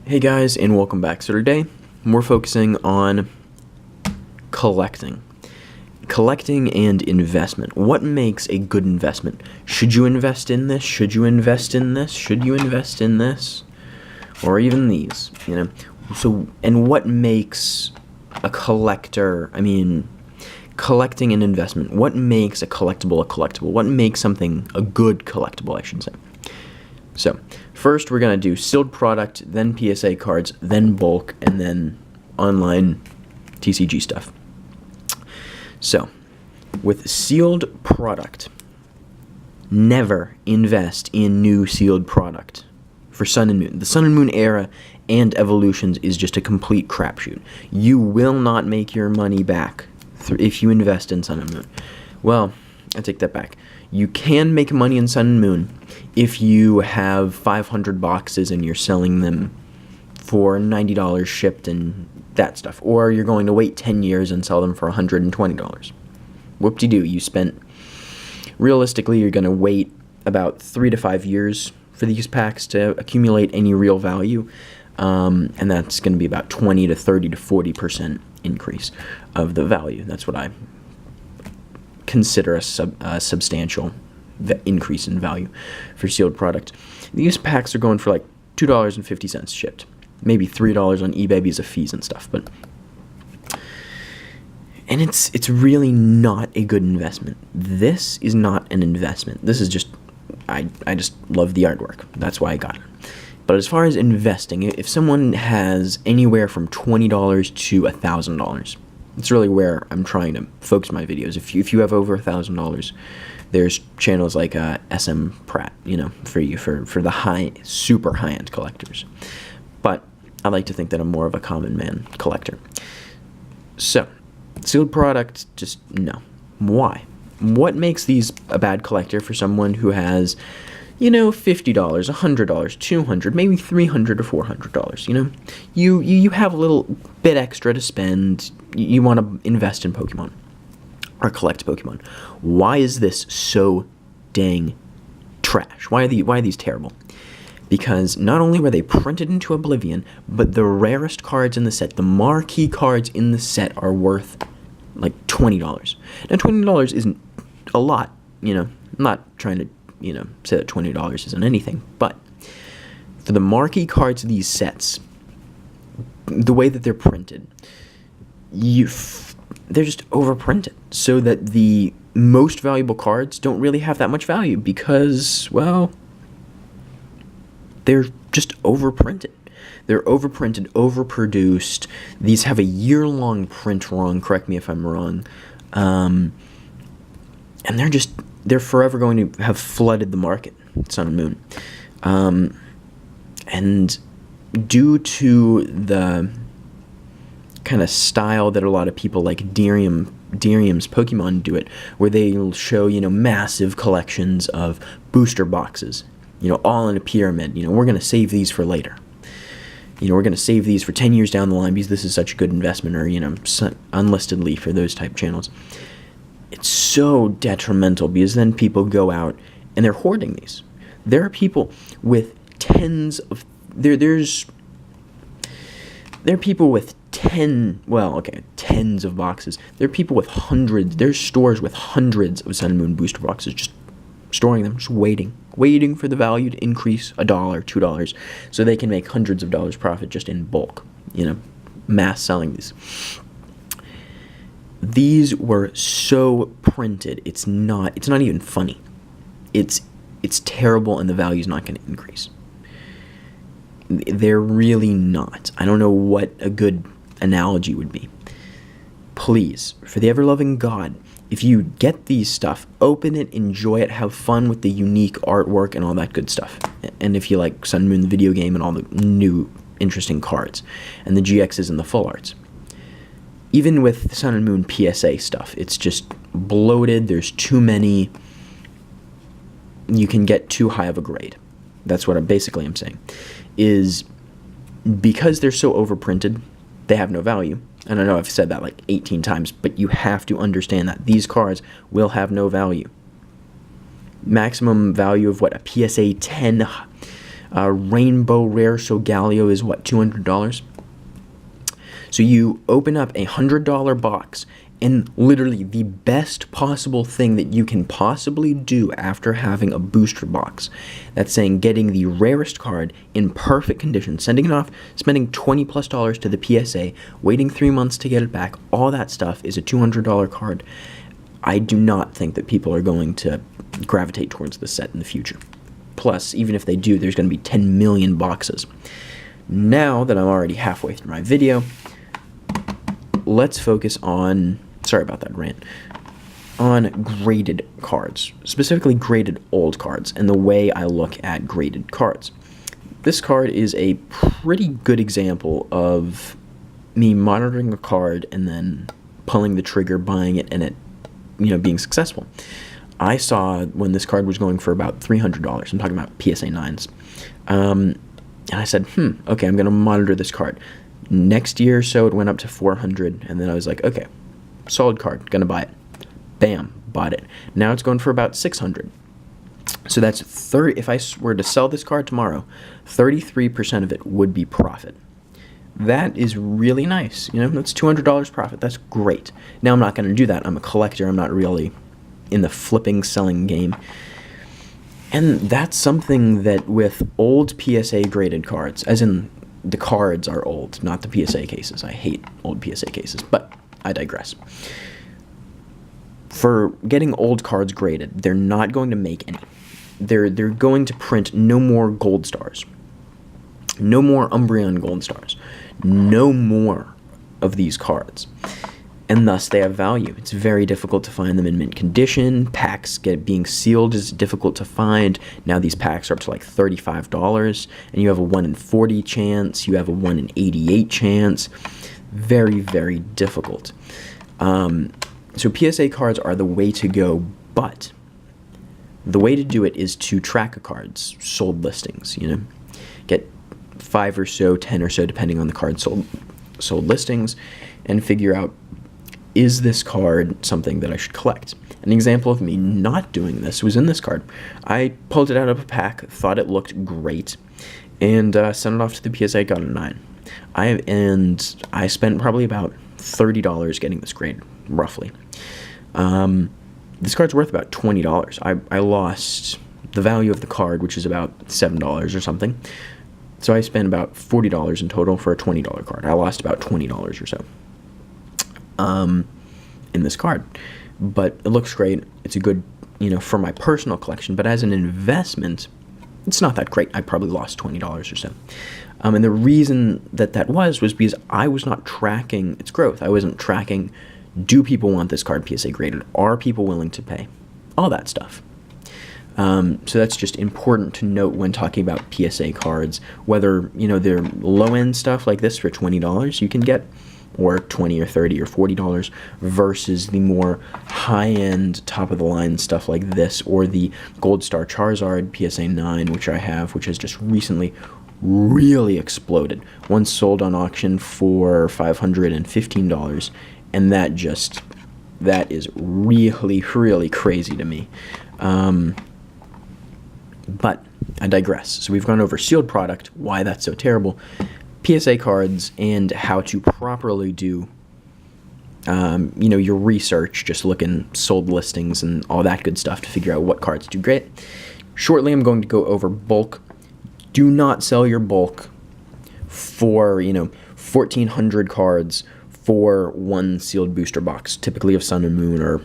Hey guys, and welcome back. So today, we're focusing on collecting. Collecting and investment. What makes a good investment? Should you invest in this? Should you invest in this? Should you invest in this? Or even these, So, and what makes a collector, collecting and investment, what makes a collectible a collectible? What makes something a good collectible, I should say? So, first we're going to do sealed product, then PSA cards, then bulk, and then online TCG stuff. So, with sealed product, never invest in new sealed product for Sun and Moon. The Sun and Moon era and evolutions is just a complete crapshoot. You will not make your money back if you invest in Sun and Moon. Well, I take that back. You can make money in Sun and Moon if you have 500 boxes and you're selling them for $90 shipped and that stuff. Or you're going to wait 10 years and sell them for $120. Whoop-de-doo, you spent... Realistically, you're going to wait about 3 to 5 years for these packs to accumulate any real value. And that's going to be about 20 to 30 to 40% increase of the value. That's what I consider a substantial increase in value for sealed product. These packs are going for like $2.50 shipped, maybe $3 on eBay because of fees and stuff. And it's really not a good investment. This is not an investment. This is just I just love the artwork. That's why I got it. But as far as investing, if someone has anywhere from $20 to $1,000, it's really where I'm trying to focus my videos. If you have over $1,000, there's channels like SM Pratt, for you for the super high-end collectors. But I like to think that I'm more of a common man collector. So, sealed product, just no. Why? What makes these a bad collector for someone who has, $50, $100, $200, maybe $300 or $400, You have a little bit extra to spend. You want to invest in Pokemon or collect Pokemon. Why is this so dang trash? Why are these terrible? Because not only were they printed into oblivion, but the rarest cards in the set, the marquee cards in the set, are worth like $20. Now, $20 isn't a lot, I'm not trying to, say that $20 isn't anything, but for the marquee cards of these sets, the way that they're printed, they're just overprinted, so that the most valuable cards don't really have that much value because, well, they're just overprinted. They're overprinted, overproduced. These have a year-long print run, correct me if I'm wrong. And they're forever going to have flooded the market, Sun and Moon. And due to the kind of style that a lot of people like Derium's Pokemon do it, where they'll show, massive collections of booster boxes, all in a pyramid. We're going to save these for later. We're going to save these for 10 years down the line because this is such a good investment, or, unlisted leaf or those type channels. It's so detrimental because then people go out and they're hoarding these. There are people with tens of... There are people with tens of boxes. There are people with hundreds. There's stores with hundreds of Sun and Moon booster boxes, just storing them, just waiting for the value to increase $1, $2, so they can make hundreds of dollars profit just in bulk, mass selling these. These were so printed, it's not even funny. It's terrible, and the value's not going to increase. They're really not. I don't know what a good analogy would be. Please, for the ever-loving God, if you get these stuff, open it, enjoy it, have fun with the unique artwork and all that good stuff. And if you like Sun and Moon, the video game, and all the new interesting cards, and the GXs and the full arts. Even with Sun and Moon PSA stuff, it's just bloated. There's too many. You can get too high of a grade. That's what I'm saying. Is because they're so overprinted, they have no value. And I know I've said that like 18 times, but you have to understand that these cards will have no value. Maximum value of what, a PSA 10 Rainbow Rare Solgaleo is what, $200? So you open up a $100 box, and literally the best possible thing that you can possibly do after having a booster box, that's saying getting the rarest card in perfect condition, sending it off, spending $20+ to the PSA, waiting 3 months to get it back, all that stuff is a $200 card. I do not think that people are going to gravitate towards this set in the future. Plus, even if they do, there's going to be 10 million boxes. Now that I'm already halfway through my video, let's focus on, sorry about that rant, on graded cards, specifically graded old cards, and the way I look at graded cards. This card is a pretty good example of me monitoring a card and then pulling the trigger, buying it, and it, being successful. I saw when this card was going for about $300. I'm talking about PSA 9s. And I said, okay, I'm going to monitor this card. Next year or so, it went up to 400, and then I was like, okay, solid card, gonna buy it. Bam, bought it. Now it's going for about 600. So that's 30. If I were to sell this card tomorrow, 33% of it would be profit. That is really nice. That's $200 profit. That's great. Now I'm not going to do that. I'm a collector. I'm not really in the flipping, selling game. And that's something that with old PSA graded cards, as in the cards are old, not the PSA cases. I hate old PSA cases, but I digress. For getting old cards graded, they're not going to make any. They're going to print no more gold stars. No more Umbreon gold stars. No more of these cards. And thus they have value. It's very difficult to find them in mint condition. Packs being sealed is difficult to find. Now these packs are up to like $35, and you have a 1 in 40 chance. You have a 1 in 88 chance. Very, very difficult. So PSA cards are the way to go, but the way to do it is to track a card's sold listings. Get 5 or so, 10 or so, depending on the card's sold listings, and figure out, is this card something that I should collect? An example of me not doing this was in this card. I pulled it out of a pack, thought it looked great, and sent it off to the PSA, got a 9. I spent probably about $30 getting this grade, roughly. This card's worth about $20. I lost the value of the card, which is about $7 or something. So I spent about $40 in total for a $20 card. I lost about $20 or so in this card. But it looks great. It's a good, for my personal collection. But as an investment, it's not that great. I probably lost $20 or so. And the reason that was because I was not tracking its growth. I wasn't tracking, do people want this card PSA graded? Are people willing to pay? All that stuff. So that's just important to note when talking about PSA cards, whether, they're low-end stuff like this for $20 you can get, or $20 or $30 or $40 versus the more high-end, top-of-the-line stuff like this, or the Gold Star Charizard PSA 9, which I have, which has just recently really exploded. Once sold on auction for $515, and that is really, really crazy to me. But I digress. So we've gone over sealed product, why that's so terrible, PSA cards, and how to properly do, your research, just looking sold listings and all that good stuff to figure out what cards do great. Shortly, I'm going to go over bulk. Do not sell your bulk for, 1,400 cards for one sealed booster box, typically of Sun and Moon or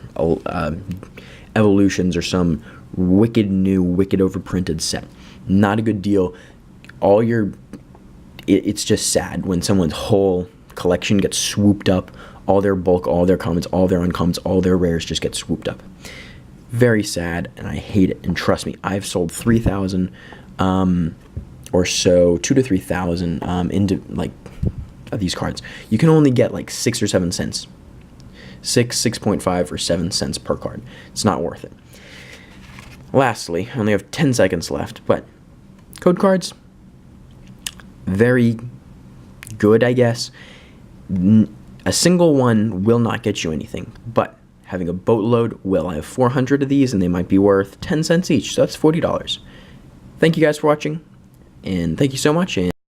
Evolutions or some wicked new, wicked overprinted set. Not a good deal. It's just sad when someone's whole collection gets swooped up. All their bulk, all their commons, all their uncommons, all their rares just get swooped up. Very sad, and I hate it. And trust me, I've sold 3,000 or so, 2,000 to 3,000 into of these cards. You can only get 6 or 7 cents. 6.5 or 7 cents per card. It's not worth it. Lastly, I only have 10 seconds left, but code cards, very good, I guess. A single one will not get you anything, but having a boatload will. I have 400 of these, and they might be worth 10 cents each, so that's $40. Thank you guys for watching. And thank you so much. And